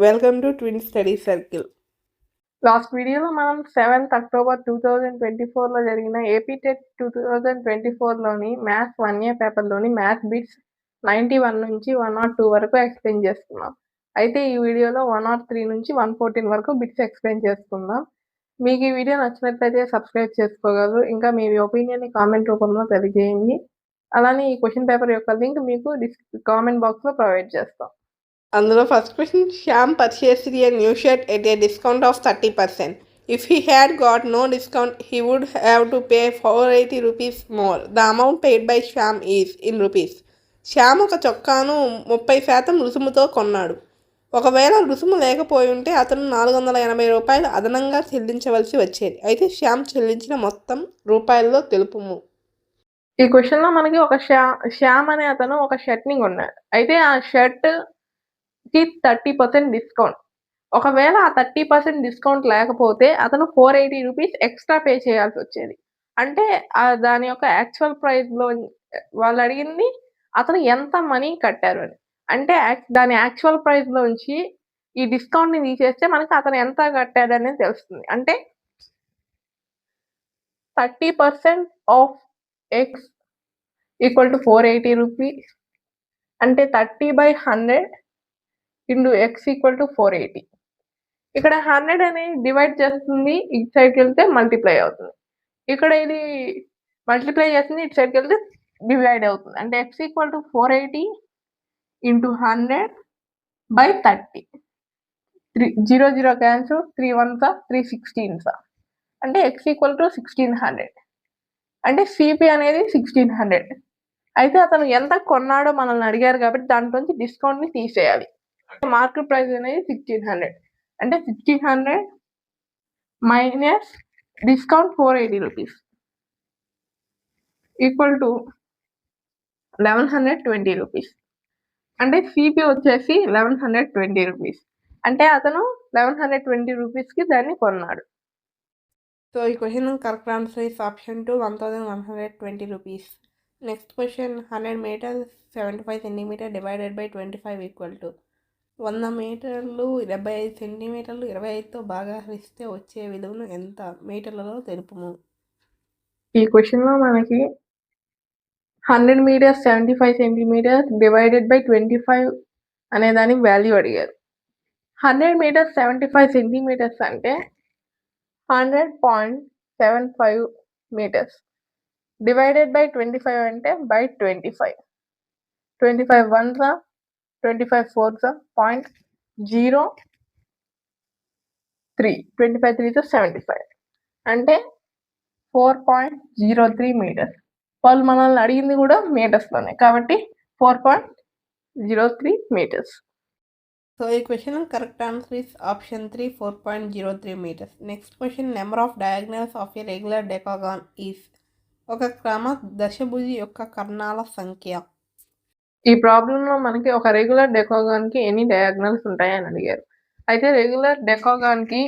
Welcome to twin study circle. Last వీడియోలో మనం 7th October 2024లో జరిగిన ఏపీ టెట్ 2024లోని మ్యాథ్స్ 1A పేపర్లోని మ్యాథ్స్ బిట్స్ 91 నుంచి 102 వరకు ఎక్స్ప్లెయిన్ చేసుకున్నాం. అయితే ఈ వీడియోలో 103 నుంచి 114 వరకు బిట్స్ ఎక్స్ప్లెయిన్ చేసుకుందాం. మీకు ఈ వీడియో నచ్చినట్లయితే సబ్స్క్రైబ్ చేసుకోగలరు. ఇంకా మీ ఒపీనియన్ని కామెంట్ రూపంలో తెలియజేయండి. అలానే ఈ క్వశ్చన్ పేపర్ యొక్క లింక్ మీకు కామెంట్ బాక్స్లో ప్రొవైడ్ చేస్తాం. అందులో first question, Shyam purchased a new shirt at a discount of 30%. If he had got no discount, he would have to pay 480 rupees more. The amount paid by Shyam is in rupees. Shyam ఒక చొక్కాను 30% రుసుముతో కొన్నాడు. ఒకవేళ రుసుము లేకపోయి ఉంటే అతను 480 రూపాయలు అదనంగా చెల్లించవలసి వచ్చేది. అయితే శ్యామ్ చెల్లించిన మొత్తం రూపాయల్లో తెలుపుము. ఈ క్వశ్చన్లో మనకి ఒక శ్యామ్ అనే అతను ఒక షర్ట్ని కొన్నాడు. అయితే ఆ షర్ట్ కి 30% డిస్కౌంట్. ఒకవేళ ఆ 30% డిస్కౌంట్ లేకపోతే అతను 480 రూపీస్ ఎక్స్ట్రా పే చేయాల్సి వచ్చేది. అంటే దాని యొక్క యాక్చువల్ ప్రైస్లో వాళ్ళు అడిగింది అతను ఎంత మనీ కట్టారు అని. అంటే దాని యాక్చువల్ ప్రైస్లోంచి ఈ డిస్కౌంట్ని తీసేస్తే మనకి అతను ఎంత కట్టాడు అనేది తెలుస్తుంది. అంటే 30% of X equal to 480 rupees. అంటే 30/100 ఇంటూ ఎక్స్ ఈక్వల్ టు 480. ఇక్కడ 100 అనేది డివైడ్ చేస్తుంది, ఇటు సైడ్కి వెళ్తే మల్టిప్లై అవుతుంది. ఇక్కడ ఇది మల్టిప్లై చేస్తుంది, ఇటు సైడ్కి వెళ్తే డివైడ్ అవుతుంది. అంటే X equal to 480 into 100/30. 0 0 cancel, 3 1s 3 16s. అంటే ఎక్స్ ఈక్వల్ టు 1600. అంటే సిపి అనేది 1600. అయితే అతను ఎంత కొన్నాడో మనల్ని అడిగారు కాబట్టి దాంట్లోంచి డిస్కౌంట్ని తీసేయాలి. మార్కెట్ ప్రైస్ అనేది 1600. అంటే 1600 minus discount 480 rupees equal to 1120 rupees. అంటే సిపి వచ్చేసి 1120 రూపీస్. అంటే అతను 1120 రూపీస్కి దాన్ని కొన్నాడు. సో ఈ question correct answer is option 2, 1120 rupees. Next question, 100 meters 75 centimeter divided by 25 equal to 100 మీటర్లు 75 సెంటీమీటర్లు 25తో భాగిస్తే వచ్చే విలువను ఎంత మీటర్లలో తెలుపుము. ఈ క్వశ్చన్లో మనకి 100 meters 75 centimeters డివైడెడ్ బై 25 అనే దానికి వాల్యూ అడిగారు. 100 meters 75 centimeters అంటే 100.75 meters డివైడెడ్ బై 25 అంటే బై 25. 25 1s 25 4s 0.03. 25 3s 75. అంటే 4.03 meters. వాళ్ళు మనల్ని అడిగింది కూడా మీటర్స్లోనే కాబట్టి 4.03 meters. సో ఈ question correct answer is option 3, 4.03 meters. Next question, number of diagonals of a regular decagon is. ఒక క్రమ దశభుజి యొక్క కర్ణాల సంఖ్య. ఈ ప్రాబ్లంలో మనకి ఒక రెగ్యులర్ డెకాగాన్కి ఎన్ని డయాగ్నల్స్ ఉంటాయని అడిగారు. అయితే రెగ్యులర్ డెకాగాన్కి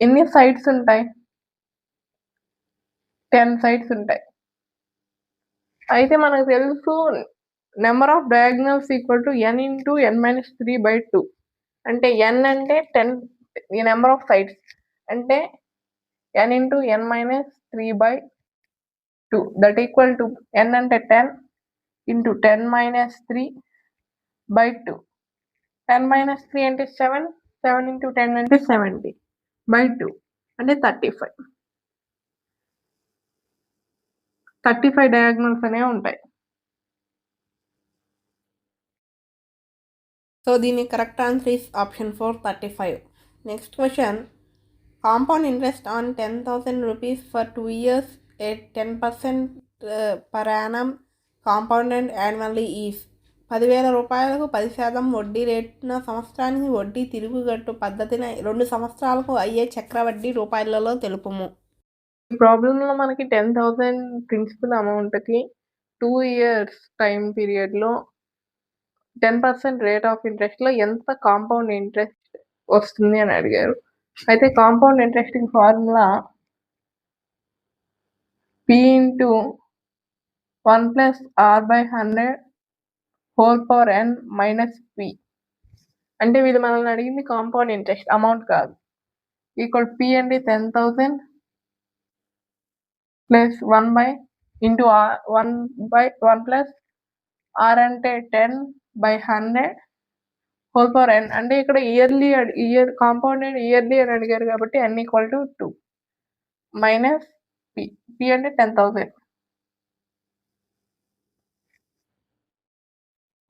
ఎన్ని సైడ్స్ ఉంటాయి? 10 సైడ్స్ ఉంటాయి. అయితే మనకు తెలుసు number of diagonals equal to n into n-3/2. అంటే n అంటే 10, ఈ నెంబర్ ఆఫ్ సైడ్స్ అంటే n into n-3/2 that equal to n అంటే 10 ఇంటూ 10-3/2. 10-3 అంటే 7, 7 ఇంటూ 10 అంటే 70/2 అంటే 35 డయాగ్నల్స్ అనేవి ఉంటాయి. సో దీని correct answer is option 4, 35. Next question, compound interest on 10,000 rupees for 2 years at 10% per annum compounded annually is. 10,000 రూపాయలకు 10% వడ్డీ రేటున సంవత్సరానికి వడ్డీ తిరుగుగట్టు పద్ధతిన 2 సంవత్సరాలకు అయ్యే చక్రవడ్డీ రూపాయలలో తెలుపుము. ఈ ప్రాబ్లంలో మనకి 10,000 ప్రిన్సిపల్ అమౌంట్కి 2 years టైం పీరియడ్లో 10% రేట్ ఆఫ్ ఇంట్రెస్ట్లో ఎంత కాంపౌండ్ ఇంట్రెస్ట్ వస్తుంది అని అడిగారు. అయితే కాంపౌండ్ ఇంట్రెస్ట్కి formula P into 1 + R/100 whole power n minus p. అంటే వీళ్ళు మనల్ని అడిగింది కాంపౌండ్ ఇంట్రెస్ట్ అమౌంట్ కాదు. ఈక్వల్ p అంటే 10,000 plus 1 by into 1 plus r అంటే 10/100 హోల్ పవర్ n. అంటే ఇక్కడ ఇయర్ కాంపౌండెడ్ ఇయర్లీ అని అడిగారు కాబట్టి n equal to 2 minus p అంటే 10,000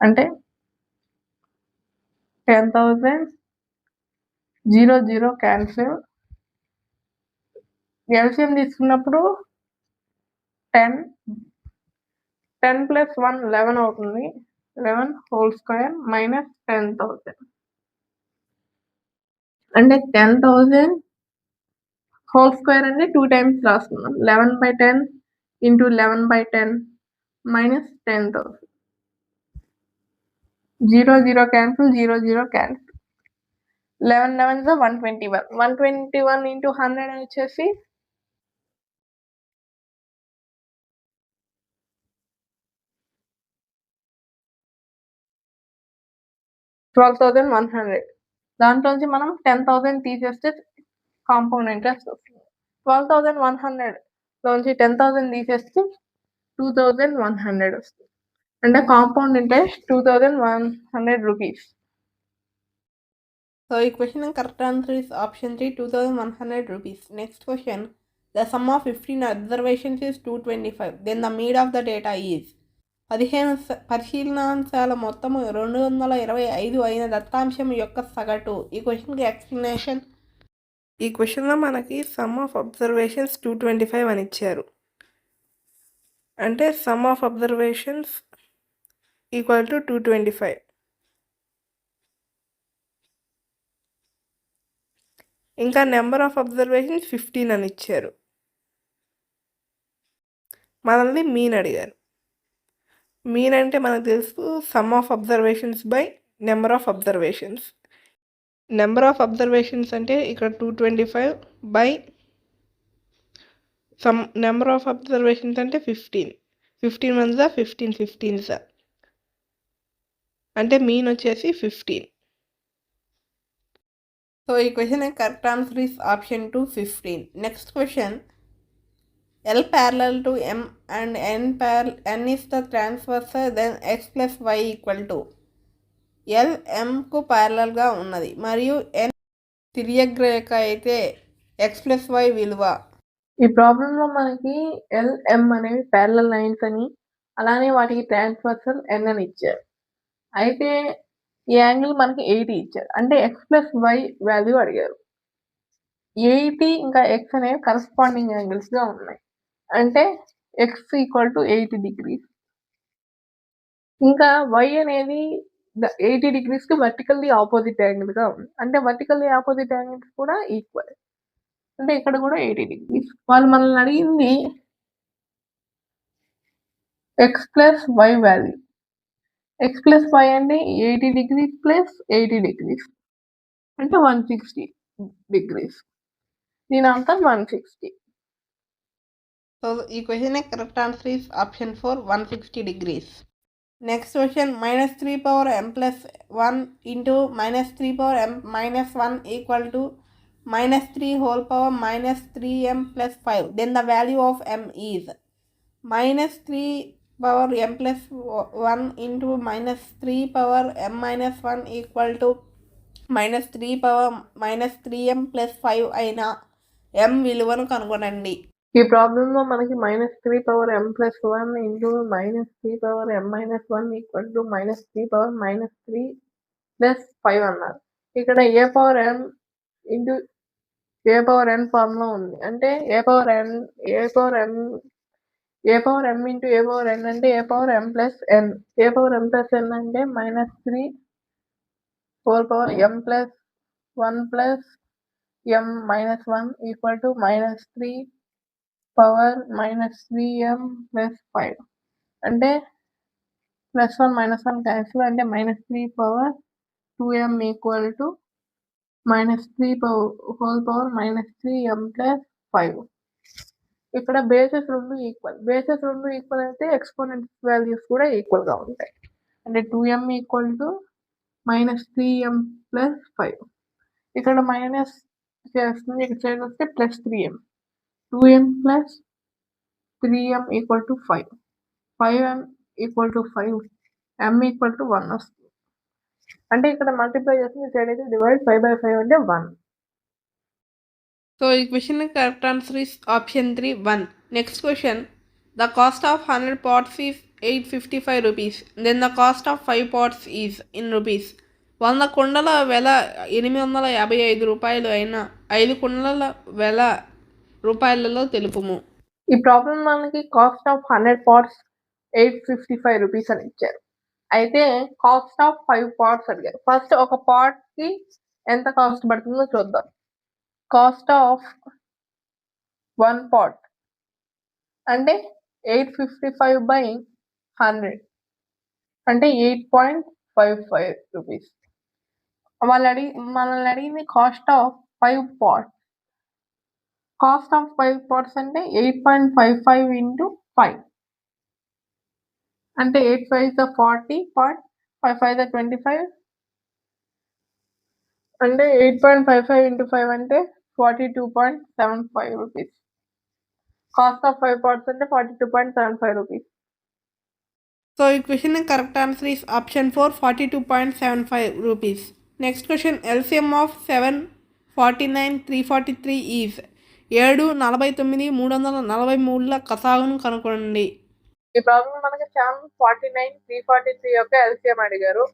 అంటే 10,000 0 క్యాన్సిల్. ఎల్సిఎం తీసుకున్నప్పుడు 10 ప్లస్ 1 11 అవుతుంది. 11 హోల్ స్క్వేర్ మైనస్ 10,000 అంటే 10,000 హోల్ స్క్వేర్ అంటే 2 టైమ్స్ రాసుకున్నాం. 11/10 into 11/10 minus 10,000. 0 cancel 0 cancel. 11 11 121. 121 into 100 వచ్చేసి 12,100. దాంట్లోంచి మనం 10,000 తీసేస్తే కాంపౌండ్ ఇంట్రెస్ట్ వస్తుంది. 12,100 లోంచి 10,000 తీసేస్తే 2,100 వస్తుంది. అంటే compound interest 2,100 rupees. So, the question correct answer is option 3, 2,100 rupees. Next question. The sum of 15 observations is 225. Then the mean of the data is 15 పరిశీలనాంశాల మొత్తము 225 అయిన దత్తాంశం యొక్క సగటు. ఈ క్వశ్చన్కి ఎక్స్ప్లెనేషన్. ఈ క్వశ్చన్లో మనకి సమ్ ఆఫ్ అబ్జర్వేషన్స్ 225 అని ఇచ్చారు. అంటే some of observations equal to 225. ఇంకా నెంబర్ ఆఫ్ అబ్జర్వేషన్స్ 15 అని ఇచ్చారు. మనల్ని మీన్ అడిగారు. మీన్ అంటే మనకు తెలుసు some of observations by number of observations. Number of observations అంటే ఇక్కడ 225 by some number of observations అంటే 15. 15 1s 15 15s అంటే మీన్ వచ్చేసి 15. సో ఈ question correct answer is option 2 15. Next question. L parallel to M and N is the transversal, then x plus y equal to L Mకు ప్యారలల్గా ఉన్నది మరియు N తిర్యగ్రేఖ అయితే x plus y విలువ. ఈ ప్రాబ్లంలో మనకి LM అనేవి ప్యారలల్ లైన్స్ అని అలానే వాటికి ట్రాన్స్వర్సల్ N అని ఇచ్చారు. అయితే ఈ యాంగిల్ మనకి 80 ఇచ్చారు. అంటే x ప్లస్ y వాల్యూ అడిగారు. 80 ఇంకా x అనేవి కరస్పాండింగ్ యాంగిల్స్గా ఉన్నాయి. అంటే x ఈక్వల్ టు 80 degrees. ఇంకా y అనేది 80 degreesకి వర్టికల్లీ ఆపోజిట్ యాంగిల్గా ఉంది. అంటే వర్టికల్లీ ఆపోజిట్ యాంగిల్స్ కూడా ఈక్వల్. అంటే ఇక్కడ కూడా 80 degrees. వాళ్ళు మనల్ని అడిగింది x plus y value. x plus y అంటే 80 degrees ప్లస్ 80 degrees అంటే 160 degrees. దీని ఆన్సర్ 160. సో ఈ question correct answer is option 4 160 degrees. Next question -3 power m plus 1 into -3 power m minus 1 equal to -3 whole power -3m plus 5. Then the value of m is -3 power m plus 1 into -3 power m minus 1 equal to -3 power -3m plus 5 అయిన m విలువను కనుగొనండి. ఈ ప్రాబ్లంలో మనకి -3 power m plus 1 into -3 power m minus 1 equal to -3 power -3 plus 5 అన్నారు. ఇక్కడ ఏ power m into ఏ power n ఫార్మ్లో ఉంది. అంటే ఏ పవర్ m ఇంటూ ఏ పవర్ n అంటే ఏ పవర్ m ప్లస్ n. ఏ పవర్ m ప్లస్ n అంటే -3 whole power m plus 1 plus m minus 1 equal to -3 power -3m plus 5. అంటే +1 -1 cancel. అంటే -3 power 2m equal to -3 whole power -3m plus 5. ఇక్కడ bases రెండు equal. Bases రెండు equal అయితే exponent values కూడా ఈక్వల్గా ఉంటాయి. అంటే 2m equal to -3m plus 5. ఇక్కడ మైనస్ చేస్తుంది, ఇక్కడ సైడ్ వస్తే plus 3m. 2m plus 3m equal to 5. 5m equal to 5, m equal to 1 వస్తుంది. అంటే ఇక్కడ మల్టిప్లై చేస్తుంది, ఈ సైడ్ అయితే డివైడ్ 5/5 అంటే 1. So, the question correct answer is option 3, 1. Next question. The cost of 100 pots is 855 rupees. Then the cost of 5 pots is in rupees. 100 కుండల వెల 855 రూపాయలు అయిన 5 కుండల వెల రూపాయలలో తెలుపుము. ఈ ప్రాబ్లం మనకి కాస్ట్ ఆఫ్ 100 పాట్స్ 855 రూపీస్ అని ఇచ్చారు. అయితే కాస్ట్ ఆఫ్ 5 పాట్స్ అడిగారు. ఫస్ట్ ఒక పాట్ కి ఎంత కాస్ట్ పడుతుందో చూద్దాం. కాస్ట్ ఆఫ్ 1 పాట్ అంటే 855/100 అంటే 8.55 రూపీస్. మనల్ని అడిగింది cost of 5 pots. Cost of 5 pots అంటే 8.55 ఇంటూ 5 అంటే 8 5 40 పాట్, 5 5 25 అంటే 8.55 ఇంటూ 5 అంటే 42.75 రూపీస్. కాస్ట్ ఆఫ్ 5 పాట్స్ అంటే 42.75 rupees. So, the question correct answer is option 4, 42.75 rupees. Next question. LCM of 749 343 is 7 49 343ల కసాగును కనుక్కోండి. ఈ ప్రాబ్లం మనకి 749 343 యొక్క ఎల్సిఎం అడిగారు.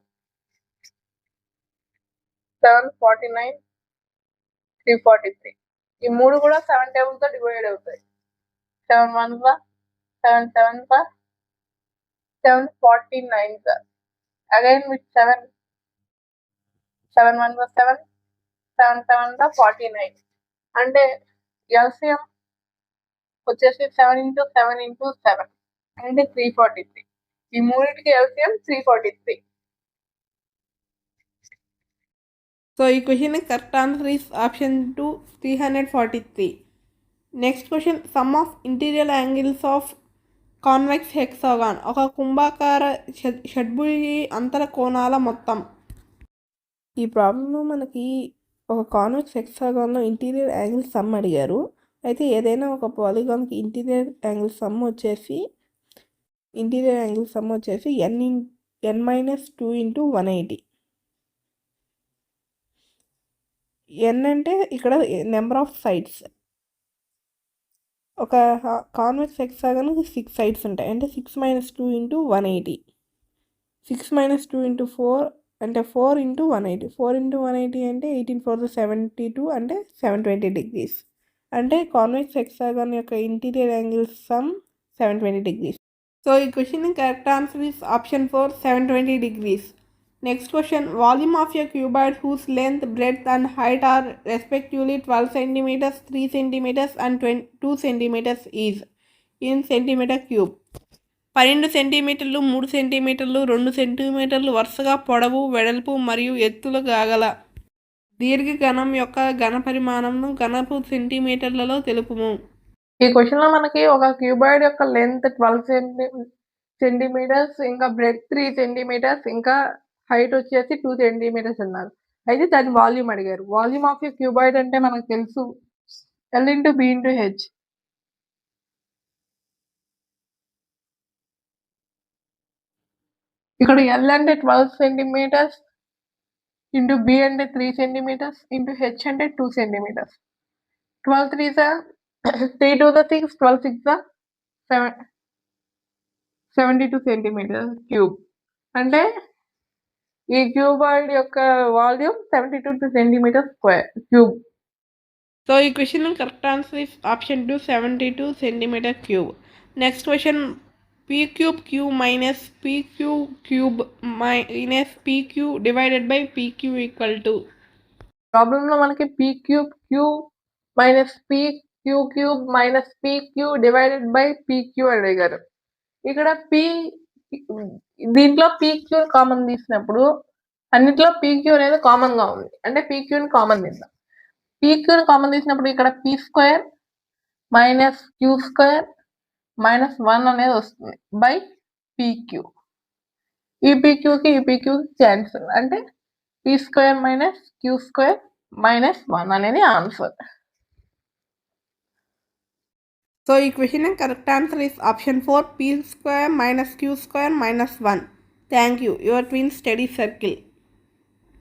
749 343 ఈ మూడు కూడా 7 టేబుల్ తో డివైడ్ అవుతాయి. 7 1 7 7 7 49 again with 7 7 1 7 7 7 49 అంటే ఎల్సిఎం వచ్చేసి 7 into 7 into 7 అంటే 343. ఈ మూడింటికి LCM 343. So, the question correct answer is option 2, 343. Next question. Sum of interior angles of convex hexagon. ఒక కుంభాకార షడ్భుజి అంతర కోణాల మొత్తం. ఈ ప్రాబ్లంలో మనకి ఒక కాన్వెక్స్ హెక్సాగాన్లో ఇంటీరియర్ యాంగిల్ సమ్ అడిగారు. అయితే ఏదైనా ఒక పాలిగాన్కి ఇంటీరియర్ యాంగిల్ సమ్ వచ్చేసి n-2 into 180. n అంటే ఇక్కడ నెంబర్ ఆఫ్ సైడ్స్. ఒక కాన్వెక్స్ హెక్సాగాన్కి 6 సైడ్స్ ఉంటాయి, అంటే 6 - 2 into 180. 6 - 2 into 4 అంటే 4 into 180. 4 into 180 అంటే 18 4 72 అంటే 720 degrees. అంటే కాన్వెక్స్ హెక్సాగాన్ యొక్క interior angle sum 720 degrees. So, the question correct answer is option 4, 720 degrees. Next question. Volume of a cuboid whose length, breadth and height are respectively 12 cm, 3 cm and 2 cm is in centimeter cube. 12 సెంటీమీటర్లు, 3 సెంటీమీటర్లు, 2 సెంటీమీటర్లు వరుసగా పొడవు, వెడల్పు మరియు ఎత్తులు గల దీర్ఘఘనం యొక్క ఘన పరిమాణంను ఘనపు సెంటీమీటర్లలో తెలుపుము. ఈ క్వశ్చన్ లో మనకి ఒక క్యూబాయిడ్ యొక్క లెంత్ 12 సెంటీమీటర్స్, ఇంకా బ్రెడ్ 3 సెంటీమీటర్స్, ఇంకా హైట్ వచ్చేసి 2 సెంటీమీటర్స్ అన్నారు. అయితే దాని వాల్యూమ్ అడిగారు. వాల్యూమ్ ఆఫ్ ఏ క్యూబాయిడ్ అంటే మనకు తెలుసు L into B into H. ఇక్కడ L అంటే 12 సెంటీమీటర్స్ ఇంటూ B అంటే 3 సెంటీమీటర్స్ ఇంటూ H అంటే 2 సెంటీమీటర్స్. 12 3 3 2 6 12 6 72 centimetre cube. అంటే ఈ క్యూబాయిడ్ యొక్క volume 72 centimetre square cube. So, the question correct answer is option 2, 72 centimeter cube. Next question. P cube q minus pq cube minus pq divided by pq equal to. Problem లో మనకి p cube q minus pq cube minus pq divided by pq అడిగారు. ఇక్కడ దీంట్లో pq common తీసినప్పుడు అన్నిట్లో pq అనేది common గా ఉంది, అంటే pq ని కామన్ తీద్దాం. pq ని కామన్ తీసినప్పుడు ఇక్కడ p² మైనస్ q² -1 అనేది వస్తుంది బై pq. ఈపీక్యూకి క్యాన్సిల్ అంటే p² - q² - 1 అనేది ఆన్సర్. సో ఈ question correct answer is option 4 p² - q² - 1. Thank you your twin study circle.